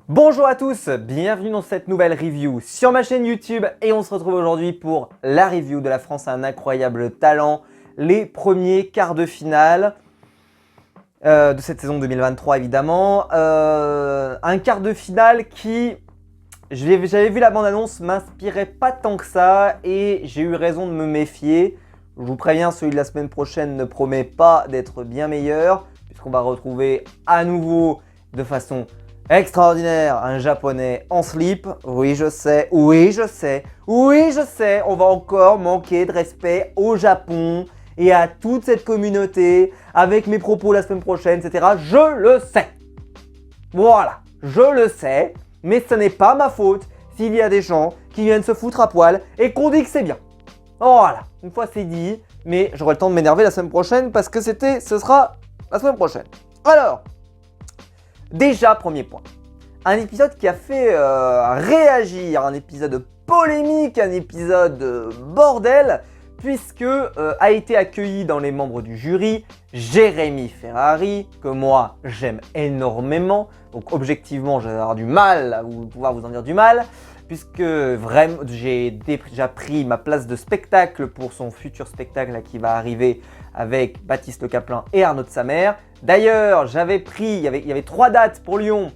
Bonjour à tous, bienvenue dans cette nouvelle review sur ma chaîne YouTube et on se retrouve aujourd'hui pour la review de La France a un incroyable talent, les premiers quarts de finale de cette saison 2023 évidemment. Un quart de finale qui, j'avais vu la bande-annonce, m'inspirait pas tant que ça et j'ai eu raison de me méfier. Je vous préviens, celui de la semaine prochaine ne promet pas d'être bien meilleur puisqu'on va retrouver à nouveau de façon extraordinaire, un japonais en slip. Oui, je sais, oui, je sais, oui, je sais. On va encore manquer de respect au Japon et à toute cette communauté avec mes propos la semaine prochaine, etc. Je le sais. Voilà, je le sais, mais ce n'est pas ma faute s'il y a des gens qui viennent se foutre à poil et qu'on dit que c'est bien. Voilà, une fois c'est dit, mais j'aurai le temps de m'énerver la semaine prochaine parce que ce sera la semaine prochaine. Alors, déjà, premier point, un épisode qui a fait réagir, un épisode polémique, un épisode bordel, puisque a été accueilli dans les membres du jury Jérémy Ferrari, que moi j'aime énormément, donc objectivement je vais avoir du mal à pouvoir vous en dire du mal, puisque vraiment j'ai déjà pris ma place de spectacle pour son futur spectacle là, qui va arriver avec Baptiste Le Caplin et Arnaud de Samer. D'ailleurs, il y avait 3 dates pour Lyon,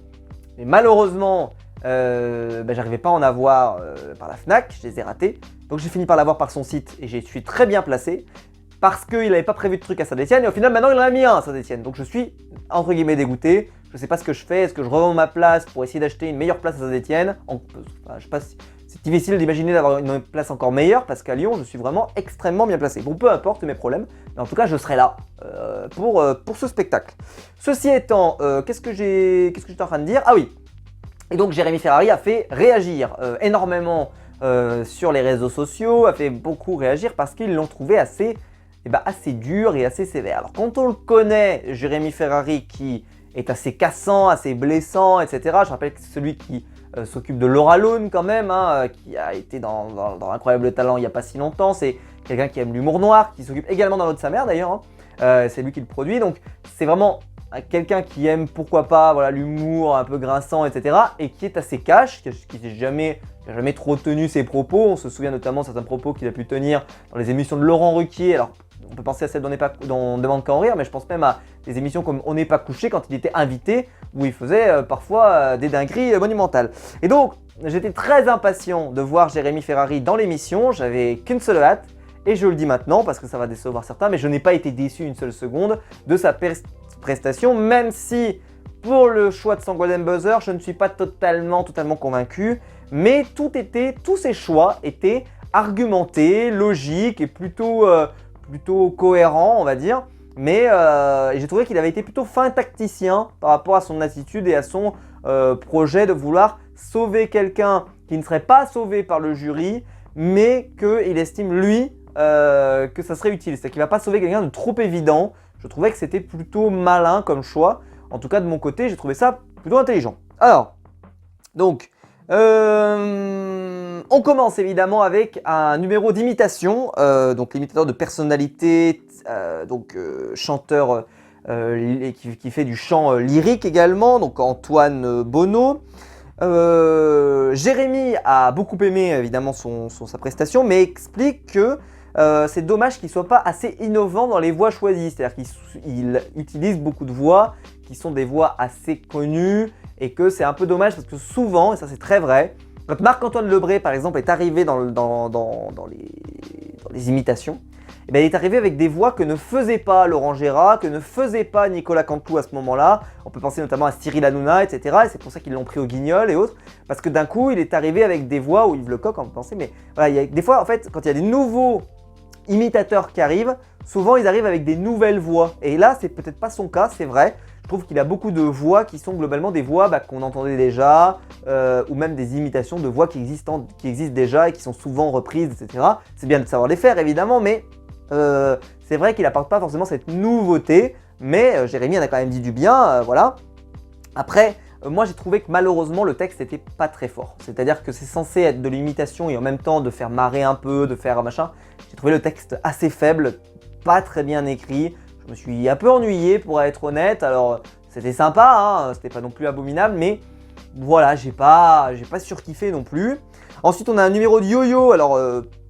mais malheureusement, j'arrivais pas à en avoir par la Fnac, je les ai ratés. Donc j'ai fini par l'avoir par son site et j'y suis très bien placé parce qu'il n'avait pas prévu de truc à Saint-Etienne et au final maintenant il en a mis un à Saint-Etienne. Donc je suis entre guillemets dégoûté, je sais pas ce que je fais, est-ce que je revends ma place pour essayer d'acheter une meilleure place à Saint-Etienne? Je sais pas si c'est difficile d'imaginer d'avoir une place encore meilleure parce qu'à Lyon je suis vraiment extrêmement bien placé. Bon, peu importe mes problèmes, mais en tout cas je serai là pour ce spectacle. Ceci étant, qu'est-ce que j'étais en train de dire? Ah oui, et donc Jérémy Ferrari a fait réagir énormément sur les réseaux sociaux, a fait beaucoup réagir parce qu'ils l'ont trouvé assez dur et assez sévère. Alors quand on le connaît, Jérémy Ferrari qui est assez cassant, assez blessant, etc. Je rappelle que c'est celui qui s'occupe de Laura Lone quand même, hein, qui a été dans Incroyable Talent il n'y a pas si longtemps. C'est quelqu'un qui aime l'humour noir, qui s'occupe également d'Arnaud de Samer d'ailleurs. Hein. C'est lui qui le produit, donc c'est vraiment quelqu'un qui aime pourquoi pas voilà, l'humour un peu grinçant, etc. et qui est assez cash, qui n'a jamais trop tenu ses propos. On se souvient notamment de certains propos qu'il a pu tenir dans les émissions de Laurent Ruquier. Alors, on peut penser à celle dont Demande qu'à en rire, mais je pense même à des émissions comme On n'est pas couché quand il était invité, où il faisait parfois des dingueries monumentales. Et donc, j'étais très impatient de voir Jérémy Ferrari dans l'émission, j'avais qu'une seule hâte, et je le dis maintenant parce que ça va décevoir certains, mais je n'ai pas été déçu une seule seconde de sa prestation, même si pour le choix de son Golden Buzzer, je ne suis pas totalement convaincu, mais tous ces choix étaient argumentés, logiques et plutôt cohérents, on va dire. Mais j'ai trouvé qu'il avait été plutôt fin tacticien par rapport à son attitude et à son projet de vouloir sauver quelqu'un qui ne serait pas sauvé par le jury, mais qu'il estime lui que ça serait utile. C'est-à-dire qu'il ne va pas sauver quelqu'un de trop évident. Je trouvais que c'était plutôt malin comme choix. En tout cas, de mon côté, j'ai trouvé ça plutôt intelligent. Alors, donc, on commence évidemment avec un numéro d'imitation. Donc, l'imitateur de personnalité, chanteur qui fait du chant lyrique également. Donc, Antoine Bonneau. Jérémy a beaucoup aimé évidemment sa prestation, mais explique que c'est dommage qu'il ne soit pas assez innovant dans les voix choisies. C'est-à-dire qu'il utilise beaucoup de voix qui sont des voix assez connues et que c'est un peu dommage parce que souvent, et ça c'est très vrai, quand Marc-Antoine Lebré par exemple est arrivé dans les imitations, il est arrivé avec des voix que ne faisait pas Laurent Gérard, que ne faisait pas Nicolas Canteloup à ce moment-là. On peut penser notamment à Cyril Hanouna, etc. Et c'est pour ça qu'ils l'ont pris au Guignol et autres. Parce que d'un coup, il est arrivé avec des voix, ou Yves Lecoq, on peut penser, mais voilà, il y a des fois, en fait, quand il y a des nouveaux imitateurs qui arrivent, souvent ils arrivent avec des nouvelles voix. Et là, c'est peut-être pas son cas, c'est vrai. Je trouve qu'il a beaucoup de voix qui sont globalement des voix qu'on entendait déjà, ou même des imitations de voix qui existent déjà et qui sont souvent reprises, etc. C'est bien de savoir les faire, évidemment, mais c'est vrai qu'il n'apporte pas forcément cette nouveauté, mais Jérémy en a quand même dit du bien, voilà. Après, moi j'ai trouvé que malheureusement le texte n'était pas très fort. C'est-à-dire que c'est censé être de l'imitation et en même temps de faire marrer un peu, de faire machin. J'ai trouvé le texte assez faible, pas très bien écrit. Je me suis un peu ennuyé pour être honnête. Alors c'était sympa, hein, c'était pas non plus abominable, mais voilà, j'ai pas surkiffé non plus. Ensuite, on a un numéro de Yo-Yo, alors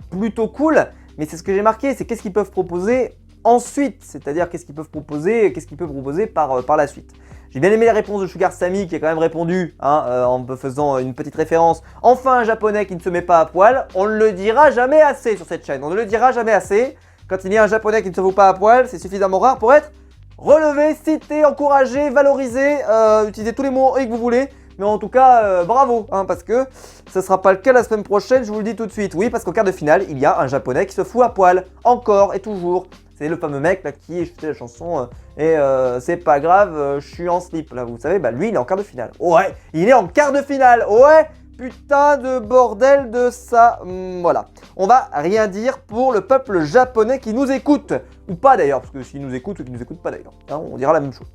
plutôt cool, mais c'est ce que j'ai marqué, c'est qu'est-ce qu'ils peuvent proposer ensuite, c'est-à-dire qu'est-ce qu'ils peuvent proposer, qu'est-ce qu'ils peuvent proposer par la suite. J'ai bien aimé la réponse de Sugar Sammy qui a quand même répondu en me faisant une petite référence. Enfin un japonais qui ne se met pas à poil, on ne le dira jamais assez sur cette chaîne, on ne le dira jamais assez. Quand il y a un japonais qui ne se fout pas à poil, c'est suffisamment rare pour être relevé, cité, encouragé, valorisé, utilisez tous les mots que vous voulez. Mais en tout cas, bravo, parce que ce ne sera pas le cas la semaine prochaine, je vous le dis tout de suite. Oui, parce qu'en quart de finale, il y a un japonais qui se fout à poil, encore et toujours. C'est le fameux mec là qui chantait la chanson et c'est pas grave, je suis en slip. Là, vous savez, bah lui, il est en quart de finale. Ouais, il est en quart de finale. Ouais, putain de bordel de ça. Voilà. On va rien dire pour le peuple japonais qui nous écoute. Ou pas d'ailleurs, parce que s'ils nous écoutent ou qu'ils nous écoutent pas d'ailleurs, on dira la même chose.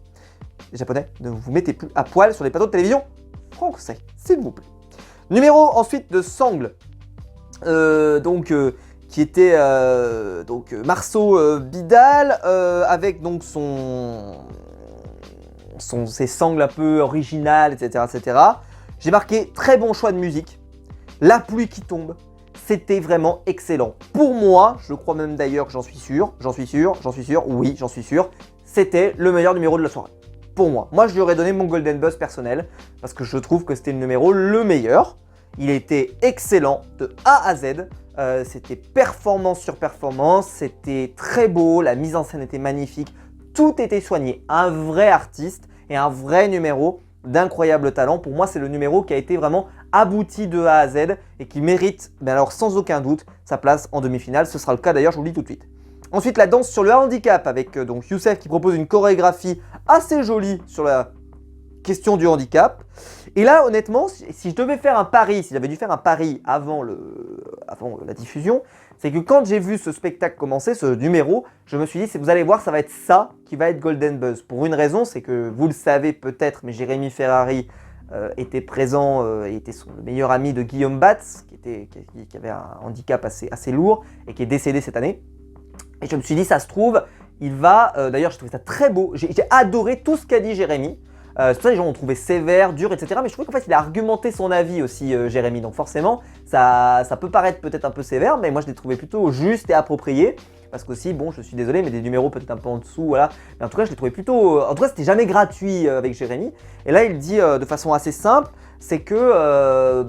Les japonais, ne vous mettez plus à poil sur les plateaux de télévision français, s'il vous plaît. Numéro ensuite de Sangle. Qui était Marceau Bidal avec donc ses sangles un peu originales, etc. J'ai marqué très bon choix de musique. La pluie qui tombe, c'était vraiment excellent. Pour moi, je crois même d'ailleurs que j'en suis sûr, oui, j'en suis sûr, c'était le meilleur numéro de la soirée. Pour moi. Moi, je lui aurais donné mon Golden Buzz personnel parce que je trouve que c'était le numéro le meilleur. Il était excellent de A à Z. C'était performance sur performance, c'était très beau, la mise en scène était magnifique, tout était soigné. Un vrai artiste et un vrai numéro d'incroyable talent. Pour moi, c'est le numéro qui a été vraiment abouti de A à Z et qui mérite, alors sans aucun doute, sa place en demi-finale. Ce sera le cas d'ailleurs, je vous le dis tout de suite. Ensuite, la danse sur le handicap avec donc Youssef qui propose une chorégraphie assez jolie sur la question du handicap. Et là, honnêtement, si je devais faire un pari, si j'avais dû faire un pari avant la diffusion, c'est que quand j'ai vu ce spectacle commencer, ce numéro, je me suis dit, vous allez voir, ça va être ça qui va être Golden Buzz. Pour une raison, c'est que vous le savez peut-être, mais Jérémy Ferrari était présent et était le meilleur ami de Guillaume Batz, qui avait un handicap assez lourd et qui est décédé cette année. Et je me suis dit, ça se trouve, il va... D'ailleurs, j'ai trouvé ça très beau. J'ai adoré tout ce qu'a dit Jérémy. C'est pour ça que les gens l'ont trouvé sévère, dur, etc. Mais je trouvais qu'en fait, il a argumenté son avis aussi, Jérémy. Donc forcément, ça peut paraître peut-être un peu sévère, mais moi, je l'ai trouvé plutôt juste et approprié. Parce qu'aussi, bon, je suis désolé, mais des numéros peut-être un peu en dessous, voilà. Mais en tout cas, je l'ai trouvé plutôt... En tout cas, c'était jamais gratuit avec Jérémy. Et là, il dit de façon assez simple, c'est que...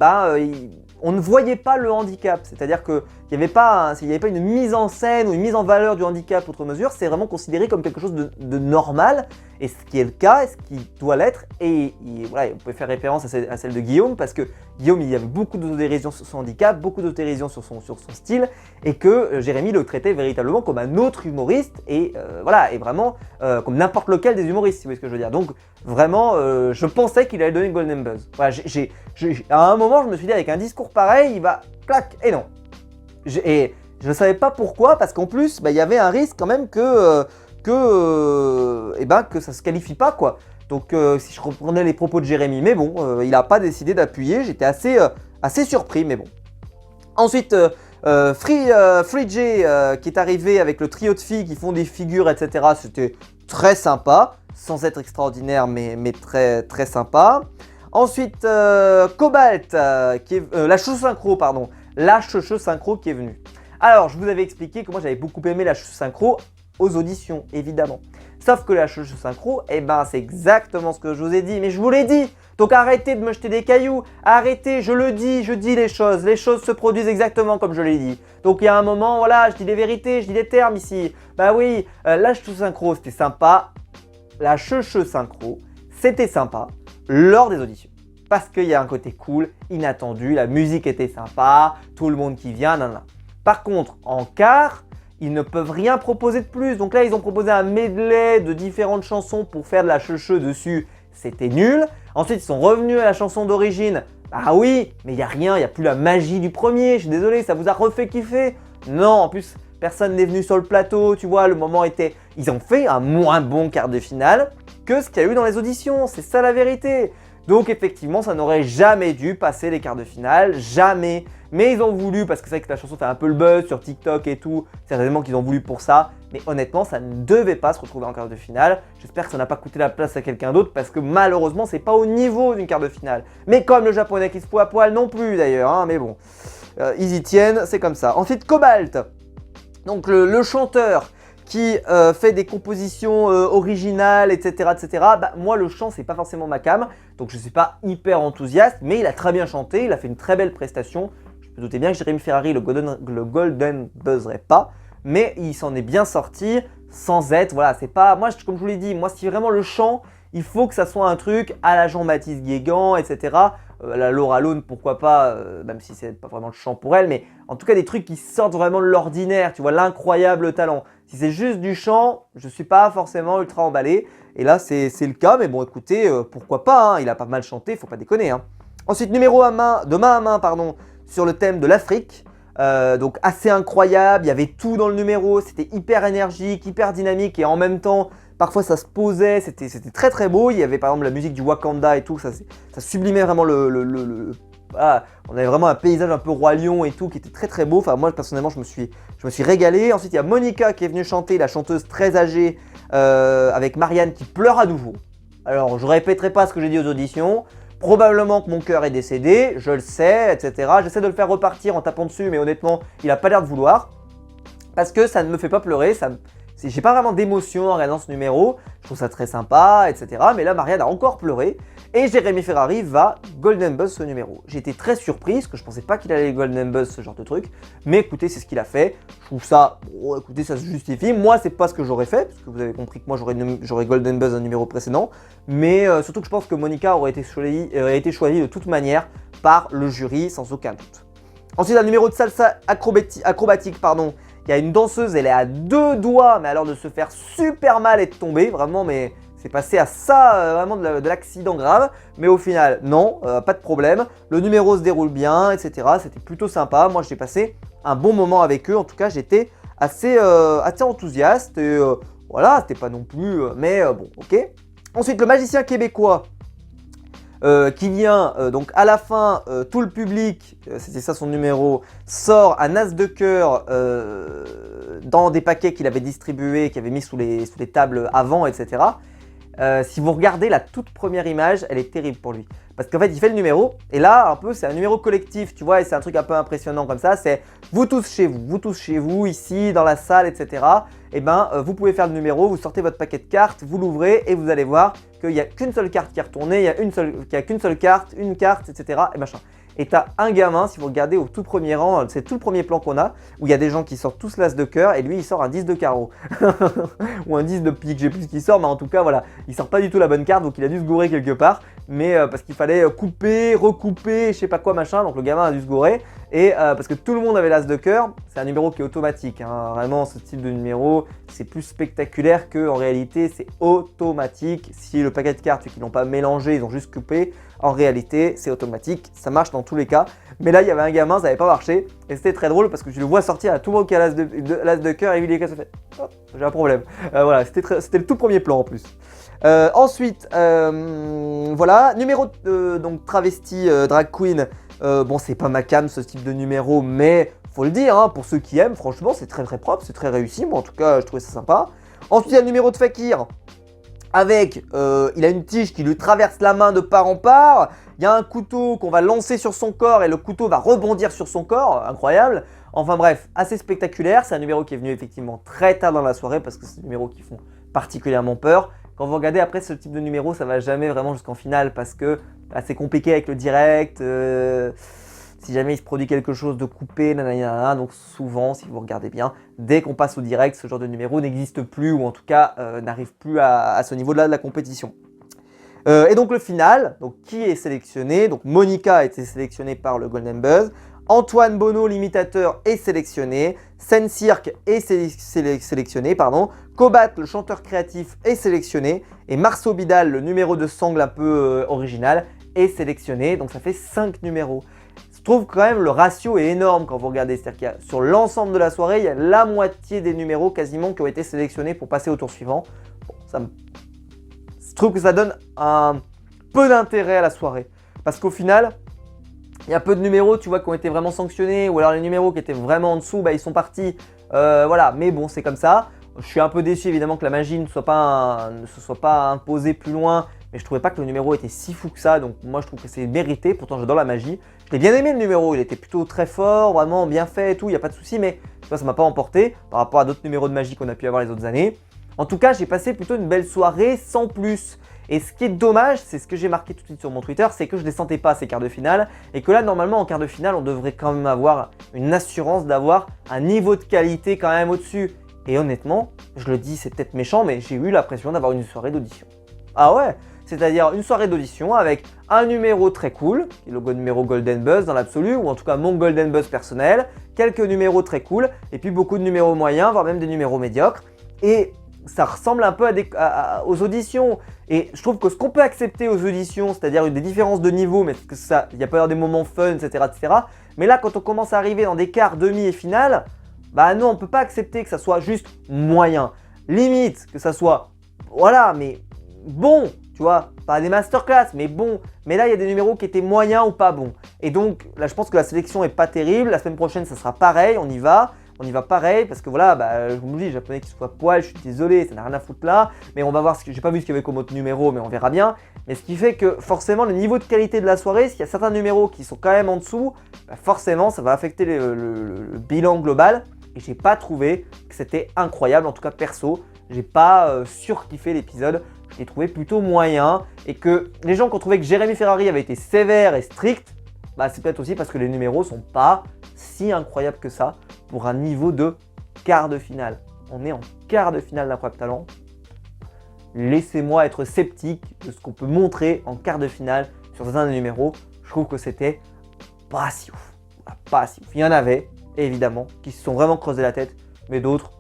on ne voyait pas le handicap, c'est-à-dire qu'il n'y avait pas une mise en scène ou une mise en valeur du handicap outre mesure, c'est vraiment considéré comme quelque chose de normal, et ce qui est le cas, et ce qui doit l'être, et voilà, on peut faire référence à celle de Guillaume, parce que Guillaume, il y avait beaucoup d'autodérision sur son handicap, beaucoup d'autodérision sur son style, et que Jérémy le traitait véritablement comme un autre humoriste, et voilà, et vraiment comme n'importe lequel des humoristes, si vous voyez ce que je veux dire. Donc vraiment, je pensais qu'il allait donner Golden Buzz. Voilà, à un moment, je me suis dit, avec un discours pareil, il va clac, et non. Et je ne savais pas pourquoi, parce qu'en plus, il y avait un risque quand même que ça se qualifie pas, quoi. Donc si je reprenais les propos de Jérémy, mais bon, il n'a pas décidé d'appuyer, j'étais assez surpris, mais bon. Ensuite, Free J qui est arrivé avec le trio de filles qui font des figures, etc. C'était très sympa, sans être extraordinaire, mais très, très sympa. Ensuite, Cobalt, qui est, la Chouchou Synchro, pardon. La Chouchou Synchro qui est venue. Alors, je vous avais expliqué que moi j'avais beaucoup aimé la Chouchou Synchro aux auditions, évidemment. Sauf que la Chouchou Synchro, c'est exactement ce que je vous ai dit, mais je vous l'ai dit. Donc arrêtez de me jeter des cailloux, arrêtez, je dis les choses se produisent exactement comme je l'ai dit. Donc il y a un moment, voilà, je dis les vérités, je dis les termes ici. Bah oui, la Chouchou Synchro, c'était sympa. La Chouchou Synchro, c'était sympa lors des auditions. Parce qu'il y a un côté cool, inattendu, la musique était sympa, tout le monde qui vient, nanana. Par contre, en quart, ils ne peuvent rien proposer de plus. Donc là, ils ont proposé un medley de différentes chansons pour faire de la cheucheu dessus. C'était nul. Ensuite, ils sont revenus à la chanson d'origine. Ah oui, mais il n'y a rien, il n'y a plus la magie du premier. Je suis désolé, ça vous a refait kiffer. Non, en plus, personne n'est venu sur le plateau, tu vois, le moment était... Ils ont fait un moins bon quart de finale que ce qu'il y a eu dans les auditions. C'est ça la vérité. Donc effectivement, ça n'aurait jamais dû passer les quarts de finale, jamais. Mais ils ont voulu, parce que c'est vrai que la chanson fait un peu le buzz sur TikTok et tout, certainement qu'ils ont voulu pour ça. mais honnêtement, ça ne devait pas se retrouver en quart de finale. J'espère que ça n'a pas coûté la place à quelqu'un d'autre parce que malheureusement, c'est pas au niveau d'une quart de finale. Mais comme le japonais qui se fout à poil non plus d'ailleurs, hein, mais bon, ils y tiennent, c'est comme ça. Ensuite, Cobalt, donc le chanteur qui fait des compositions originales, etc. etc. Bah, moi, le chant, c'est pas forcément ma came, donc je suis pas hyper enthousiaste, mais il a très bien chanté, il a fait une très belle prestation. Je me doutais bien que Jérémy Ferrari le Golden buzzerait pas, mais il s'en est bien sorti sans être, voilà, c'est pas, moi, comme je vous l'ai dit, moi, si vraiment le chant, il faut que ça soit un truc à la Jean-Baptiste Guégan, etc. La Laura Lone, pourquoi pas, même si c'est pas vraiment le chant pour elle, mais en tout cas des trucs qui sortent vraiment de l'ordinaire, tu vois, l'incroyable talent. Si c'est juste du chant, je suis pas forcément ultra emballé. Et là, c'est le cas, mais bon, écoutez, pourquoi pas, hein, il a pas mal chanté, faut pas déconner. Hein. Ensuite, numéro de main à main, pardon, sur le thème de l'Afrique. Donc assez incroyable, il y avait tout dans le numéro, c'était hyper énergique, hyper dynamique et en même temps, parfois ça se posait, c'était très très beau. Il y avait par exemple la musique du Wakanda et tout, ça sublimait vraiment ah, on avait vraiment un paysage un peu roi lion et tout qui était très très beau. Enfin moi personnellement je me suis régalé. Ensuite il y a Monica qui est venue chanter, la chanteuse très âgée avec Marianne qui pleure à nouveau. Alors je répéterai pas ce que j'ai dit aux auditions. Probablement que mon cœur est décédé, je le sais, etc. J'essaie de le faire repartir en tapant dessus, mais honnêtement, il n'a pas l'air de vouloir. Parce que ça ne me fait pas pleurer, j'ai pas vraiment d'émotion en regardant ce numéro. Je trouve ça très sympa, etc. Mais là, Marianne a encore pleuré. Et Jérémy Ferrari va Golden Buzz ce numéro. J'ai été très surpris, parce que je pensais pas qu'il allait Golden Buzz ce genre de truc. Mais écoutez, c'est ce qu'il a fait. Je trouve ça, bon, écoutez, ça se justifie. Moi, c'est pas ce que j'aurais fait, parce que vous avez compris que moi, j'aurais Golden Buzz un numéro précédent. Mais surtout que je pense que Monica aurait été choisie de toute manière par le jury, sans aucun doute. Ensuite, un numéro de salsa acrobatique, pardon. Il y a une danseuse, elle est à 2 doigts, mais alors de se faire super mal et de tomber, vraiment, mais c'est passé à ça, vraiment de l'accident grave. Mais au final, non, pas de problème. Le numéro se déroule bien, etc. C'était plutôt sympa. Moi, j'ai passé un bon moment avec eux. En tout cas, j'étais assez enthousiaste. Et voilà, c'était pas non plus, mais bon, ok. Ensuite, le magicien québécois. Qui vient, donc à la fin, tout le public, c'était ça son numéro, sort un as de cœur dans des paquets qu'il avait distribués, qu'il avait mis sous les tables avant, etc. Si vous regardez la toute première image, elle est terrible pour lui. Parce qu'en fait, il fait le numéro, et là, un peu, c'est un numéro collectif, tu vois, et c'est un truc un peu impressionnant comme ça, c'est vous tous chez vous, ici, dans la salle, etc. Et ben, vous pouvez faire le numéro, vous sortez votre paquet de cartes, vous l'ouvrez, et vous allez voir qu'il n'y a qu'une seule carte qui est retournée, qu'il y a qu'une seule carte, une carte, etc. et machin. Et t'as un gamin, si vous regardez au tout premier rang, c'est tout le premier plan qu'on a, où il y a des gens qui sortent tous l'as de cœur, et lui il sort un 10 de carreau. Ou un 10 de pique, je sais plus ce qu'il sort, mais en tout cas voilà, il sort pas du tout la bonne carte, donc il a dû se gourer quelque part, mais parce qu'il fallait couper, recouper, je sais pas quoi machin, donc le gamin a dû se gourer, et parce que tout le monde avait l'as de cœur, c'est un numéro qui est automatique, hein. Vraiment ce type de numéro, c'est plus spectaculaire qu'en réalité c'est automatique. Si le paquet de cartes qu'ils n'ont pas mélangé, ils ont juste coupé, en réalité c'est automatique, ça marche dans tous les cas. Mais là il y avait un gamin, ça n'avait pas marché, et c'était très drôle parce que je le vois sortir à tout le monde qui a l'as de cœur, et lui il est fait, oh, j'ai un problème. Voilà, c'était le tout premier plan en plus. Ensuite, voilà, numéro donc travesti drag queen. Bon, c'est pas ma came ce type de numéro, mais faut le dire, hein, pour ceux qui aiment, franchement, c'est très très propre, c'est très réussi. Moi, en tout cas, je trouvais ça sympa. Ensuite, il y a le numéro de Fakir avec, il a une tige qui lui traverse la main de part en part. Il y a un couteau qu'on va lancer sur son corps et le couteau va rebondir sur son corps, incroyable. Enfin bref, assez spectaculaire. C'est un numéro qui est venu effectivement très tard dans la soirée parce que c'est des numéros qui font particulièrement peur. Quand vous regardez après ce type de numéro, ça va jamais vraiment jusqu'en finale parce que bah, c'est compliqué avec le direct. Si jamais il se produit quelque chose de coupé, nanana, donc souvent, si vous regardez bien, dès qu'on passe au direct, ce genre de numéro n'existe plus ou en tout cas n'arrive plus à ce niveau-là de la compétition. Et donc le final, donc qui est sélectionné? Donc Monica a été sélectionnée par le Golden Buzz. Antoine Bonneau, l'imitateur, est sélectionné. Sen Cirque est sélectionné, pardon. Kobat, le chanteur créatif, est sélectionné. Et Marceau Bidal, le numéro de sangle un peu original, est sélectionné. Donc ça fait 5 numéros. Je trouve quand même le ratio est énorme quand vous regardez. C'est-à-dire qu'il y a, sur l'ensemble de la soirée, il y a la moitié des numéros quasiment qui ont été sélectionnés pour passer au tour suivant. Bon, je trouve que ça donne un peu d'intérêt à la soirée. Parce qu'au final, il y a peu de numéros, tu vois, qui ont été vraiment sanctionnés, ou alors les numéros qui étaient vraiment en dessous, bah, ils sont partis. Voilà, mais bon, c'est comme ça. Je suis un peu déçu évidemment que la magie ne se soit pas imposée plus loin, mais je trouvais pas que le numéro était si fou que ça, donc moi je trouve que c'est mérité, pourtant j'adore la magie. J'ai bien aimé le numéro, il était plutôt très fort, vraiment bien fait et tout, il n'y a pas de souci, mais ça m'a pas emporté par rapport à d'autres numéros de magie qu'on a pu avoir les autres années. En tout cas, j'ai passé plutôt une belle soirée sans plus. Et ce qui est dommage, c'est ce que j'ai marqué tout de suite sur mon Twitter, c'est que je ne les sentais pas ces quarts de finale et que là, normalement, en quart de finale, on devrait quand même avoir une assurance d'avoir un niveau de qualité quand même au-dessus. Et honnêtement, je le dis, c'est peut-être méchant, mais j'ai eu l'impression d'avoir une soirée d'audition. Ah ouais, c'est-à-dire une soirée d'audition avec un numéro très cool, qui est le numéro Golden Buzz dans l'absolu, ou en tout cas mon Golden Buzz personnel, quelques numéros très cool, et puis beaucoup de numéros moyens, voire même des numéros médiocres. Et ça ressemble un peu aux auditions. Et je trouve que ce qu'on peut accepter aux auditions, c'est-à-dire des différences de niveau, mais que ça, il y a pas des moments fun, etc., etc. Mais là, quand on commence à arriver dans des quarts, demi et finale, bah non, on peut pas accepter que ça soit juste moyen. Limite, que ça soit, voilà, mais bon, tu vois, pas des masterclass, mais bon. Mais là, il y a des numéros qui étaient moyens ou pas bons. Et donc, là, je pense que la sélection est pas terrible. La semaine prochaine, ça sera pareil, on y va. On y va pareil parce que voilà, je vous me dis, les japonais qui soient poil, je suis désolé, ça n'a rien à foutre là. Mais on va voir, j'ai pas vu ce qu'il y avait comme autre numéro, mais on verra bien. Mais ce qui fait que forcément, le niveau de qualité de la soirée, s'il y a certains numéros qui sont quand même en dessous, forcément, ça va affecter le bilan global. Et j'ai pas trouvé que c'était incroyable, en tout cas perso. J'ai pas surkiffé l'épisode, je l'ai trouvé plutôt moyen. Et que les gens qui ont trouvé que Jérémy Ferrari avait été sévère et strict, c'est peut-être aussi parce que les numéros sont pas si incroyables que ça pour un niveau de quart de finale. On est en quart de finale d'Incroyable Talent. Laissez-moi être sceptique de ce qu'on peut montrer en quart de finale sur certains numéros. Je trouve que c'était pas si ouf. Pas si ouf. Il y en avait, évidemment, qui se sont vraiment creusé la tête, mais d'autres,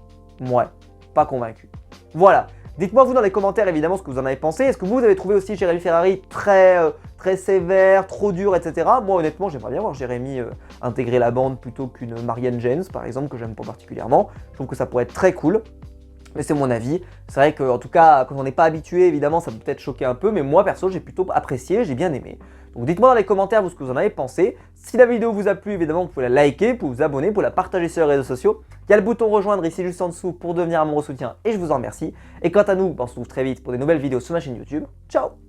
moi, pas convaincu. Voilà. Dites-moi vous dans les commentaires évidemment ce que vous en avez pensé. Est-ce que vous avez trouvé aussi Jérémy Ferrari très sévère, trop dur, etc. Moi honnêtement j'aimerais bien voir Jérémy intégrer la bande plutôt qu'une Marianne James par exemple que j'aime pas particulièrement. Je trouve que ça pourrait être très cool. Mais c'est mon avis. C'est vrai qu'en tout cas quand on n'est pas habitué évidemment ça peut peut-être choquer un peu. Mais moi perso j'ai plutôt apprécié, j'ai bien aimé. Donc dites-moi dans les commentaires vous ce que vous en avez pensé. Si la vidéo vous a plu évidemment vous pouvez la liker, vous pouvez vous abonner, vous pouvez la partager sur les réseaux sociaux. Il y a le bouton rejoindre ici juste en dessous pour devenir un membre soutien et je vous en remercie. Et quant à nous, on se retrouve très vite pour des nouvelles vidéos sur ma chaîne YouTube. Ciao!